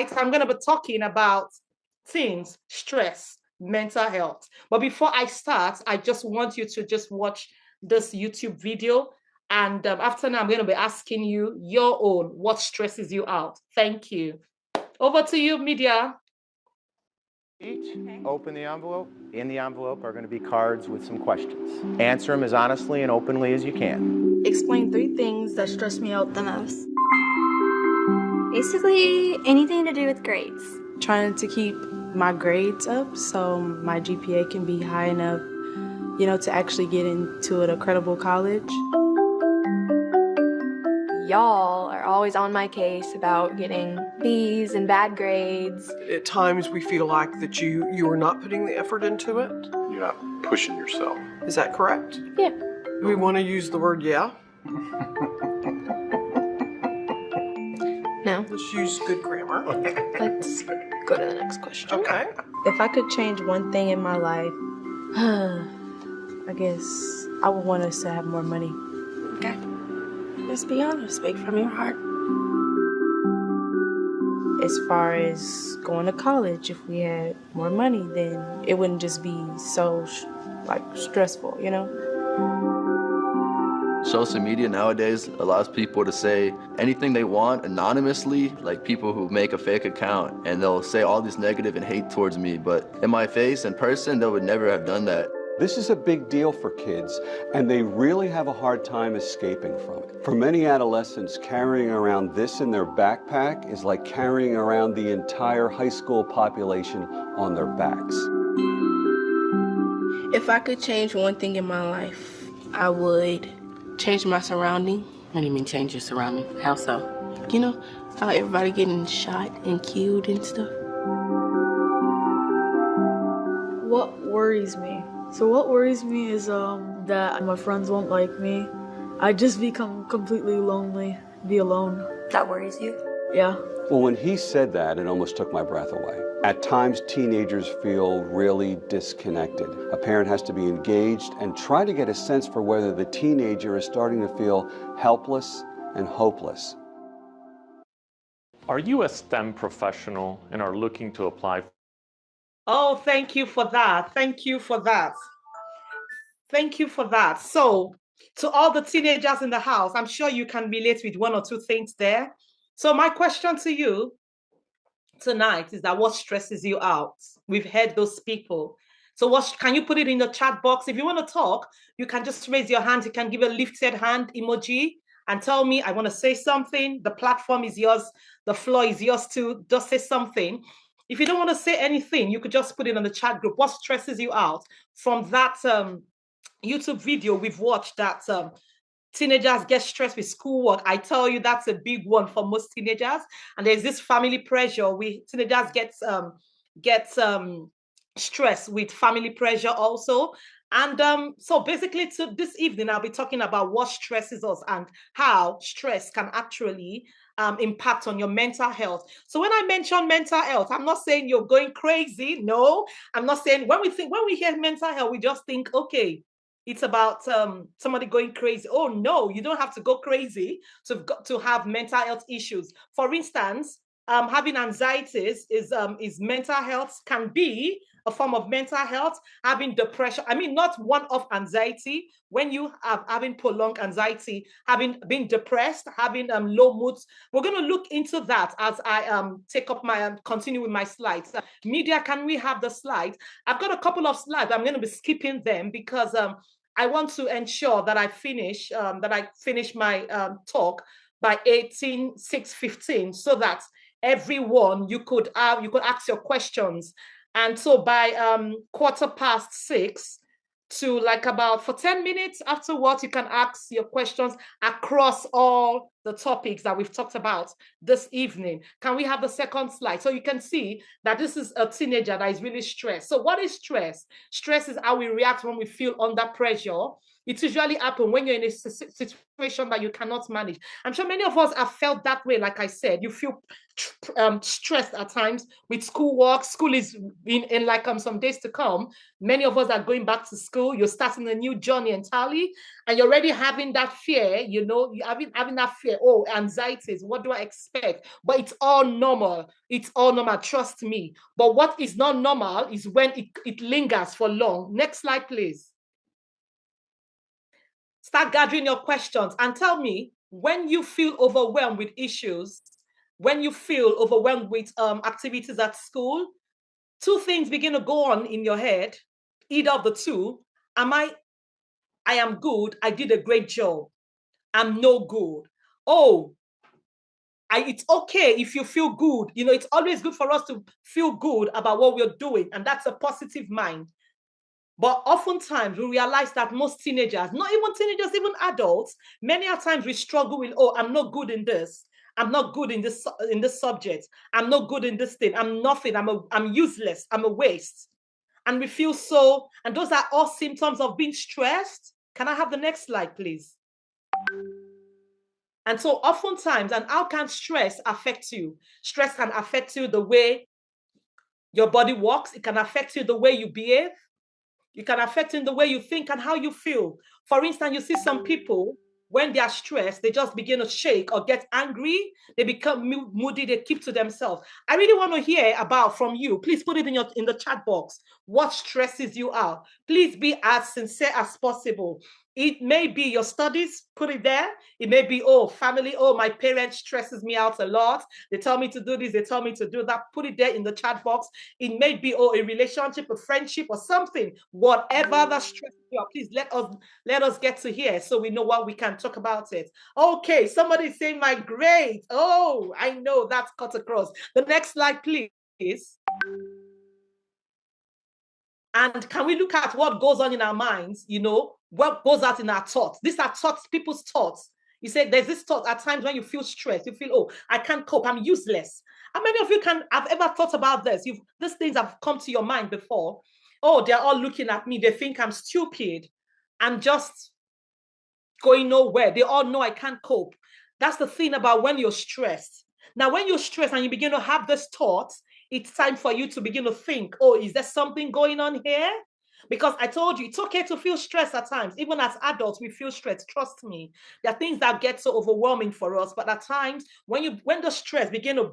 tonight, I'm going to be talking about things, stress, mental health. But before I start, I just want you to just watch this YouTube video. And after now, I'm going to be asking you your own, what stresses you out. Thank you. Over to you, media. Each open the envelope. In the envelope are going to be cards with some questions. Answer them as honestly and openly as you can. Explain 3 things that stress me out the most. Basically, anything to do with grades. Trying to keep my grades up so my GPA can be high enough, to actually get into a credible college. Y'all are always on my case about getting B's and bad grades. At times we feel like that you are not putting the effort into it. You're not pushing yourself. Is that correct? Yeah. Do we want to use the word yeah? No. Let's use good grammar. Let's go to the next question. Okay. If I could change one thing in my life, I guess I would want us to have more money. Okay. Just be honest. Speak from your heart. As far as going to college, if we had more money, then it wouldn't just be so stressful, Social media nowadays allows people to say anything they want anonymously, like people who make a fake account, and they'll say all this negative and hate towards me, but in my face, in person, they would never have done that. This is a big deal for kids, and they really have a hard time escaping from it. For many adolescents, carrying around this in their backpack is like carrying around the entire high school population on their backs. If I could change one thing in my life, I would change my surrounding. What do you mean change your surrounding? How so? How everybody getting shot and killed and stuff. What worries me? So what worries me is that my friends won't like me. I just become completely lonely, be alone. That worries you? Yeah. Well, when he said that, it almost took my breath away. At times, teenagers feel really disconnected. A parent has to be engaged and try to get a sense for whether the teenager is starting to feel helpless and hopeless. Are you a STEM professional and are looking to apply? Oh, thank you for that. Thank you for that. Thank you for that. So, to all the teenagers in the house, I'm sure you can relate with 1 or 2 things there. So my question to you tonight is that what stresses you out? We've heard those people. So can you put it in the chat box? If you want to talk, you can just raise your hand. You can give a lifted hand emoji and tell me, I want to say something. The platform is yours. The floor is yours to just say something. If you don't want to say anything, you could just put it on the chat group. What stresses you out from that YouTube video we've watched that teenagers get stressed with schoolwork? I tell you, that's a big one for most teenagers. And there's this family pressure. Teenagers get stressed with family pressure also. And so basically this evening, I'll be talking about what stresses us and how stress can actually impact on your mental health. So when I mention mental health, I'm not saying you're going crazy. No, I'm not saying when we hear mental health, we just think, okay, it's about somebody going crazy. Oh no, you don't have to go crazy to have mental health issues. For instance, having anxieties is mental health, can be a form of mental health. Having depression, not one-off anxiety. When you are having prolonged anxiety, having been depressed, having low moods, we're going to look into that as I continue with my slides. Media, can we have the slides? I've got a couple of slides. I'm going to be skipping them because I want to ensure that I finish my talk by 6:15, so that everyone you could ask your questions. And so by 6:15 to for 10 minutes afterwards, you can ask your questions across all the topics that we've talked about this evening. Can we have the second slide? So you can see that this is a teenager that is really stressed. So what is stress? Stress is how we react when we feel under pressure. It usually happens when you're in a situation that you cannot manage. I'm sure many of us have felt that way. Like I said, you feel stressed at times with schoolwork. School is in some days to come. Many of us are going back to school. You're starting a new journey entirely. and you're already having that fear, you know, you're having that fear, oh, anxieties, what do I expect? But it's all normal. It's all normal, trust me. But what is not normal is when it lingers for long. Next slide, please. Start gathering your questions and tell me, when you feel overwhelmed with issues, when you feel overwhelmed with activities at school, two things begin to go on in your head, either of the two. I am good, I did a great job. I'm no good. Oh, it's okay if you feel good. You know, it's always good for us to feel good about what we're doing, and that's a positive mind. But oftentimes we realize that most teenagers, not even teenagers, even adults, many a times we struggle with, oh, I'm not good in this. I'm not good in this subject. I'm not good in this thing. I'm nothing. I'm useless. I'm a waste. And we feel so, and those are all symptoms of being stressed. Can I have the next slide, please? And so oftentimes, and how can stress affect you? Stress can affect you the way your body works. It can affect you the way you behave. You can affect in the way you think and how you feel. For instance, you see some people, when they are stressed, they just begin to shake or get angry. They become moody. They keep to themselves. I really want to hear about from you. Please put it in the chat box. What stresses you out? Please be as sincere as possible. It may be your studies, put it there. It may be, oh, family, oh, my parents stresses me out a lot. They tell me to do this, they tell me to do that. Put it there in the chat box. It may be, oh, a relationship, a friendship, or something. Whatever that stresses you out, please let us get to here so we know what we can talk about it. Okay, somebody saying my grade. Oh, I know that's cut across. The next slide, please. And can we look at what goes on in our minds, you know, what goes out in our thoughts? These are thoughts, people's thoughts. You say there's this thought at times when you feel stressed, you feel, oh, I can't cope, I'm useless. How many of you have ever thought about this? These things have come to your mind before. Oh, they're all looking at me. They think I'm stupid. I'm just going nowhere. They all know I can't cope. That's the thing about when you're stressed. Now, when you're stressed and you begin to have this thought, it's time for you to begin to think, oh, is there something going on here? Because I told you, it's okay to feel stressed at times. Even as adults, we feel stressed. Trust me. There are things that get so overwhelming for us. But at times, when the stress begin to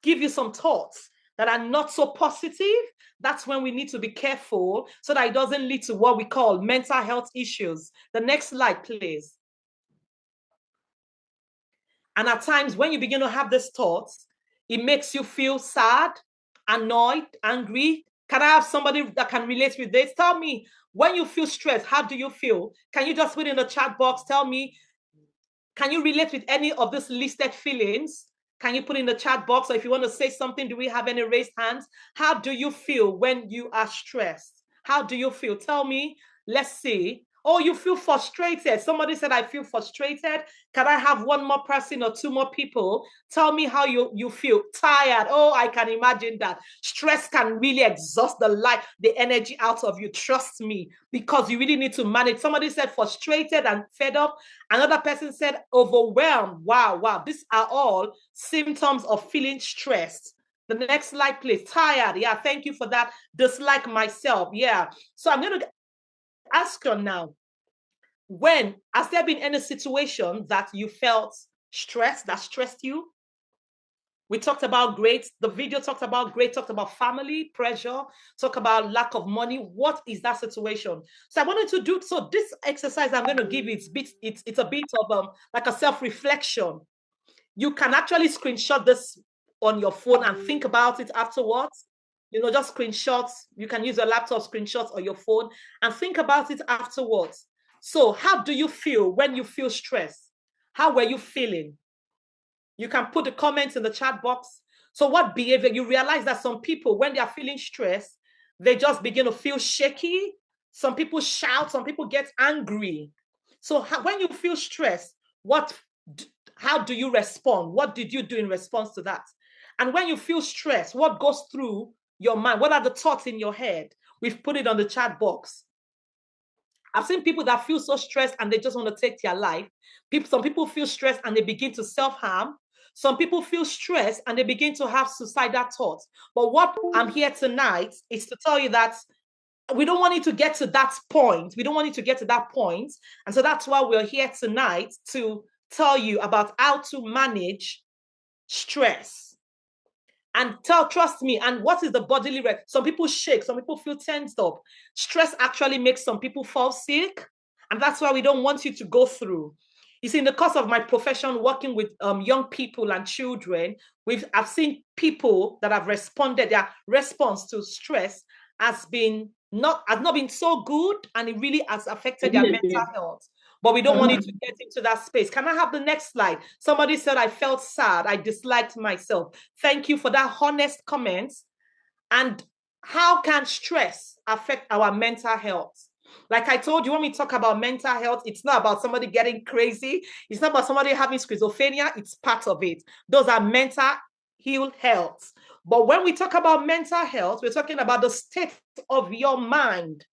give you some thoughts that are not so positive, that's when we need to be careful so that it doesn't lead to what we call mental health issues. The next slide, please. And at times, when you begin to have these thoughts, it makes you feel sad, annoyed, angry. Can I have somebody that can relate with this? Tell me, when you feel stressed, how do you feel? Can you just put in the chat box, tell me, can you relate with any of these listed feelings? Can you put in the chat box? Or if you want to say something, do we have any raised hands? How do you feel when you are stressed? How do you feel? Tell me. Let's see. Oh, you feel frustrated. Somebody said, I feel frustrated. Can I have one more person or two more people? Tell me how you feel. Tired. Oh, I can imagine that. Stress can really exhaust the energy out of you. Trust me, because you really need to manage. Somebody said frustrated and fed up. Another person said overwhelmed. Wow. These are all symptoms of feeling stressed. The next slide, please. Tired. Yeah, thank you for that. Dislike myself. Yeah. So I'm going to ask you now, has there been any situation that you felt stressed, that stressed you? We talked about grades. The video talked about grades, talked about family, pressure, talk about lack of money. What is that situation? So I wanted to do, so this exercise I'm going to give, it's a bit of like a self-reflection. You can actually screenshot this on your phone and think about it afterwards. You know, just screenshots. You can use your laptop screenshots or your phone and think about it afterwards. So how do you feel when you feel stressed? How were you feeling? You can put the comments in the chat box. So what behavior? You realize that some people, when they are feeling stressed, they just begin to feel shaky. Some people shout, some people get angry. So when you feel stressed, how do you respond? What did you do in response to that? And when you feel stressed, what goes through your mind? What are the thoughts in your head? We've put it on the chat box. I've seen people that feel so stressed and they just want to take their life. Some people feel stressed and they begin to self-harm. Some people feel stressed and they begin to have suicidal thoughts. But what I'm here tonight is to tell you that we don't want it to get to that point. We don't want it to get to that point. And so that's why we're here tonight to tell you about how to manage stress. And trust me, and what is the bodily reaction? Some people shake, some people feel tensed up. Stress actually makes some people fall sick. And that's why we don't want you to go through. You see, in the course of my profession, working with young people and children, I've seen people that have responded, their response to stress has not been so good, and it really has affected their mental health. But we don't want you to get into that space. Can I have the next slide? Somebody said, I felt sad. I disliked myself. Thank you for that honest comment. And how can stress affect our mental health? Like I told you, when we talk about mental health, it's not about somebody getting crazy. It's not about somebody having schizophrenia. It's part of it. Those are mental health. But when we talk about mental health, we're talking about the state of your mind.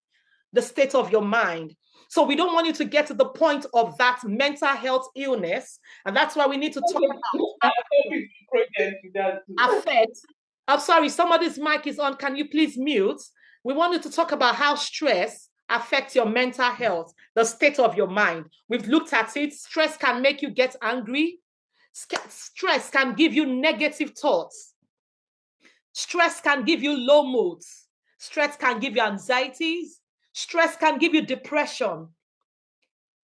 The state of your mind. So we don't want you to get to the point of that mental health illness. And that's why we need to talk about affect. I'm sorry, somebody's mic is on. Can you please mute? We wanted to talk about how stress affects your mental health, the state of your mind. We've looked at it. Stress can make you get angry. Stress can give you negative thoughts. Stress can give you low moods. Stress can give you anxieties. Stress can give you depression.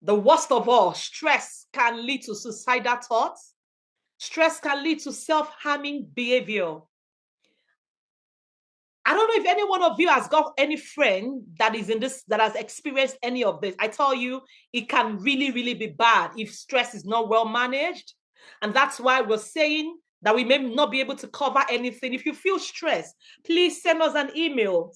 The worst of all, stress can lead to suicidal thoughts. Stress can lead to self-harming behavior. I don't know if any one of you has got any friend that is in this, that has experienced any of this. I tell you, it can really, really be bad if stress is not well managed. And that's why we're saying that we may not be able to cover anything. If you feel stressed, please send us an email,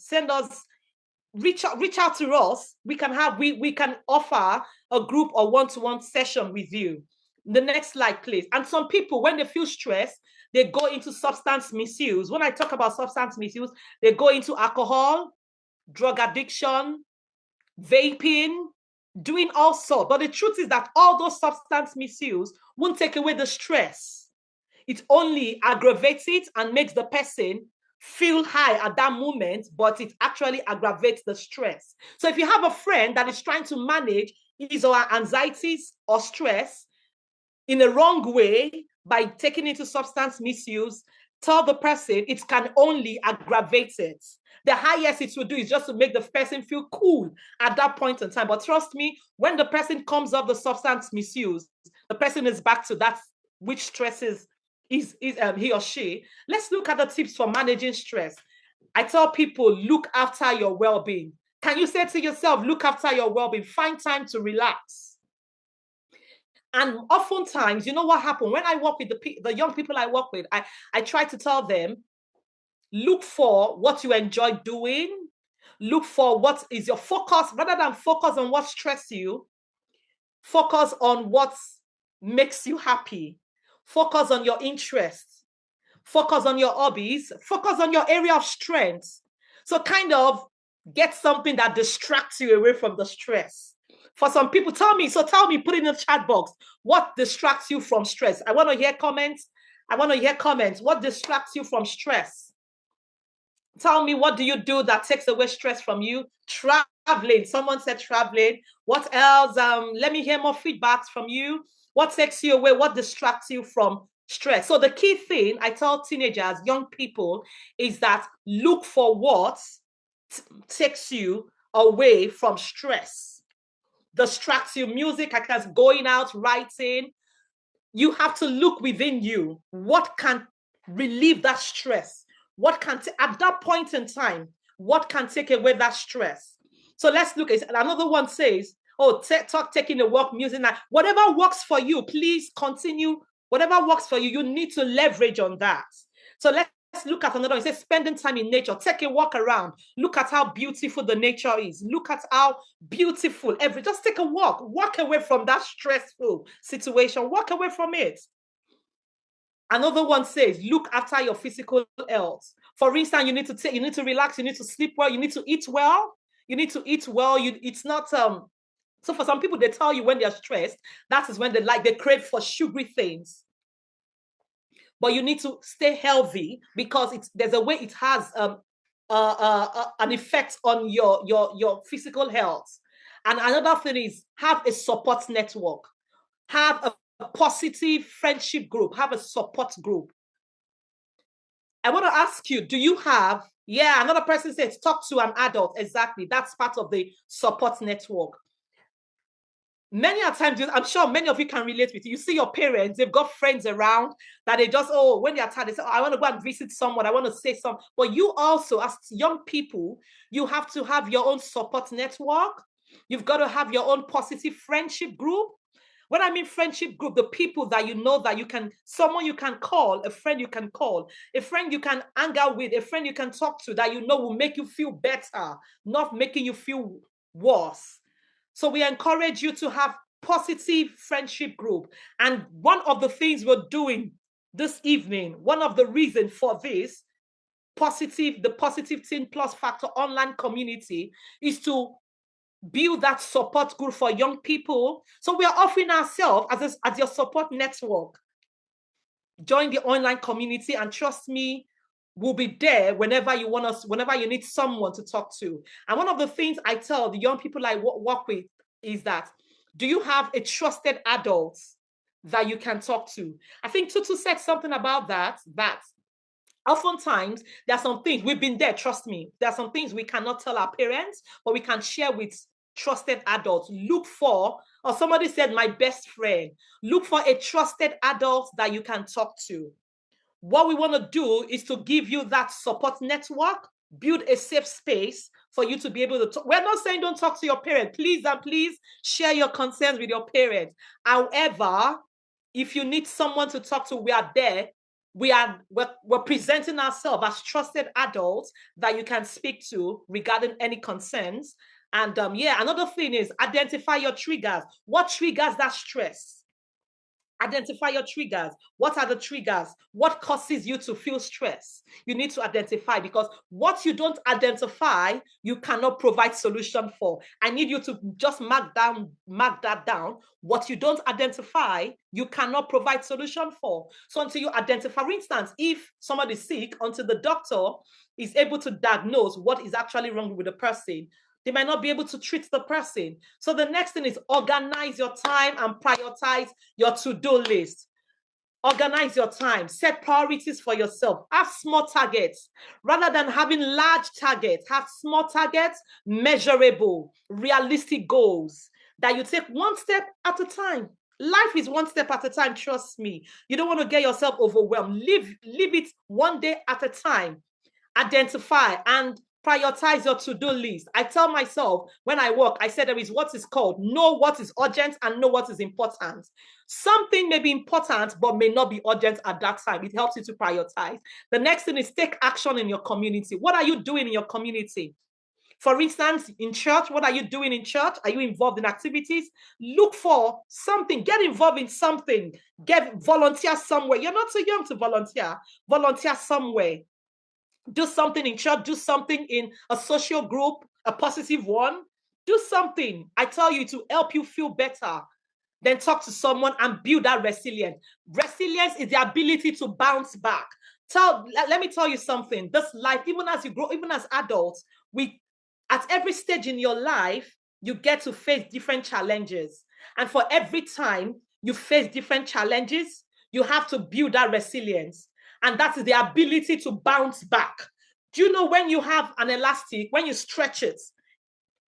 reach out to us. We can offer a group or one-to-one session with you. The next slide, please. And some people, when they feel stressed, they go into substance misuse. When I talk about substance misuse, they go into alcohol, drug addiction, vaping, doing all sorts. But the truth is that all those substance misuse won't take away the stress. It only aggravates it and makes the person feel high at that moment, but it actually aggravates the stress. So if you have a friend that is trying to manage his or her anxieties or stress in a wrong way by taking into substance misuse, tell the person it can only aggravate it. The highest it will do is just to make the person feel cool at that point in time. But trust me, when the person comes off the substance misuse, the person is back to that which stresses is he or she. Let's look at the tips for managing stress. I tell people, look after your well-being. Can you say to yourself, look after your well-being? Find time to relax. And oftentimes, you know what happened? When I work with the young people I work with, I try to tell them, look for what you enjoy doing. Look for what is your focus. Rather than focus on what stresses you, focus on what makes you happy. Focus on your interests. Focus on your hobbies. Focus on your area of strength. So kind of get something that distracts you away from the stress. For some people, tell me, put in the chat box, what distracts you from stress? I want to hear comments. What distracts you from stress? Tell me, what do you do that takes away stress from you? Traveling. Someone said traveling. What else? Let me hear more feedbacks from you. What takes you away? What distracts you from stress? So the key thing I tell teenagers, young people, is that look for what takes you away from stress. Distracts you. Music, I guess, going out, writing. You have to look within you. What can relieve that stress? What can, at that point in time, what can take away that stress? So let's look at another one says, taking a walk, music, whatever works for you, please continue. Whatever works for you, you need to leverage on that. So let's look at another one. It says spending time in nature. Take a walk around. Look at how beautiful the nature is. Look at how beautiful just take a walk. Walk away from that stressful situation. Walk away from it. Another one says, look after your physical health. For instance, you need to relax, you need to sleep well, you need to eat well. It's not so for some people, they tell you when they're stressed, that is when they crave for sugary things. But you need to stay healthy because there's a way it has an effect on your physical health. And another thing is have a support network, have a positive friendship group, have a support group. I want to ask you, do you have, yeah, another person says talk to an adult. Exactly. That's part of the support network. Many a times, I'm sure many of you can relate with it. You see your parents, they've got friends around that they just, oh, when they're tired, they say, oh, I want to go and visit someone. I want to say something. But you also, as young people, you have to have your own support network. You've got to have your own positive friendship group. When I mean friendship group, the people that you know that you can, someone you can call, a friend you can call, a friend you can hang out with, a friend you can talk to that you know will make you feel better, not making you feel worse. So we encourage you to have positive friendship group. And one of the things we're doing this evening, one of the reasons for this the Positive Teen Plus Factor online community is to build that support group for young people. So we are offering ourselves as your support network. Join the online community, and trust me, we'll be there whenever you want us, whenever you need someone to talk to. And one of the things I tell the young people I work with is that, do you have a trusted adult that you can talk to? I think Tutu said something about that oftentimes there are some things, we've been there, trust me, there are some things we cannot tell our parents, but we can share with trusted adults. Look for, or somebody said, my best friend. Look for a trusted adult that you can talk to. What we want to do is to give you that support network, build a safe space for you to be able to talk. We're not saying don't talk to your parents. Please and please share your concerns with your parents. However, if you need someone to talk to, we are there. We're presenting ourselves as trusted adults that you can speak to regarding any concerns. And yeah, another thing is identify your triggers. What triggers that stress? Identify your triggers. What are the triggers? What causes you to feel stress? You need to identify, because what you don't identify, you cannot provide solution for. I need you to just mark that down. What you don't identify, you cannot provide solution for. So until you identify, for instance, if somebody is sick, until the doctor is able to diagnose what is actually wrong with the person, they might not be able to treat the person. So the next thing is organize your time and prioritize your to-do list. Organize your time. Set priorities for yourself. Have small targets. Rather than having large targets, have small targets, measurable, realistic goals that you take one step at a time. Life is one step at a time, trust me. You don't want to get yourself overwhelmed. Live it one day at a time. Identify and prioritize your to-do list. I tell myself when I work, I said there is what is called know what is urgent and know what is important. Something may be important but may not be urgent at that time. It helps you to prioritize. The next thing is take action in your community. What are you doing in your community? For instance, in church, what are you doing in church? Are you involved in activities? Look for something. Get involved in something. Volunteer somewhere. You're not too young to volunteer. Volunteer somewhere. Do something in church, do something in a social group, a positive one. Do something, I tell you, to help you feel better. Then talk to someone and build that resilience. Resilience is the ability to bounce back. Let me tell you something. This life, even as you grow, even as adults, at every stage in your life, you get to face different challenges. And for every time you face different challenges, you have to build that resilience. And that is the ability to bounce back. Do you know when you have an elastic, when you stretch it,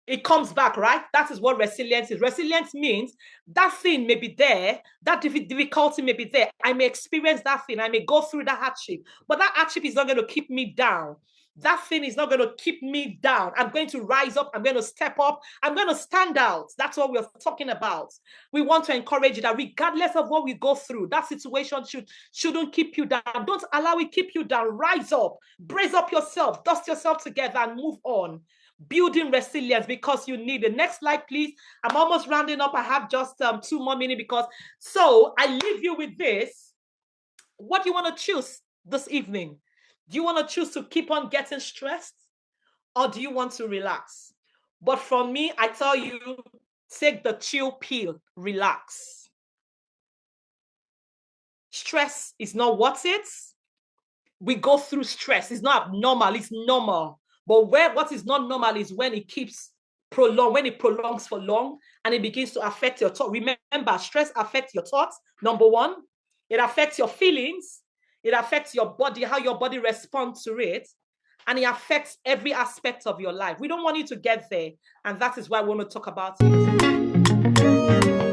it comes back, right? That is what resilience is. Resilience means that thing may be there, that difficulty may be there. I may experience that thing. I may go through that hardship, but that hardship is not going to keep me down. That thing is not going to keep me down. I'm going to rise up. I'm going to step up. I'm going to stand out. That's what we're talking about. We want to encourage you that regardless of what we go through, that situation shouldn't keep you down. Don't allow it keep you down. Rise up. Brace up yourself. Dust yourself together and move on. Building resilience, because you need it. Next slide, please. I'm almost rounding up. I have just 2 more minutes so I leave you with this. What do you want to choose this evening? Do you want to choose to keep on getting stressed, or do you want to relax? But for me, I tell you, take the chill pill, relax. Stress is not worth it. We go through stress. It's not abnormal. It's normal. But what is not normal is when it prolongs for long, and it begins to affect your thought. Remember, stress affects your thoughts, number one. It affects your feelings. It affects your body, how your body responds to it. And it affects every aspect of your life. We don't want you to get there. And that is why we want to talk about it.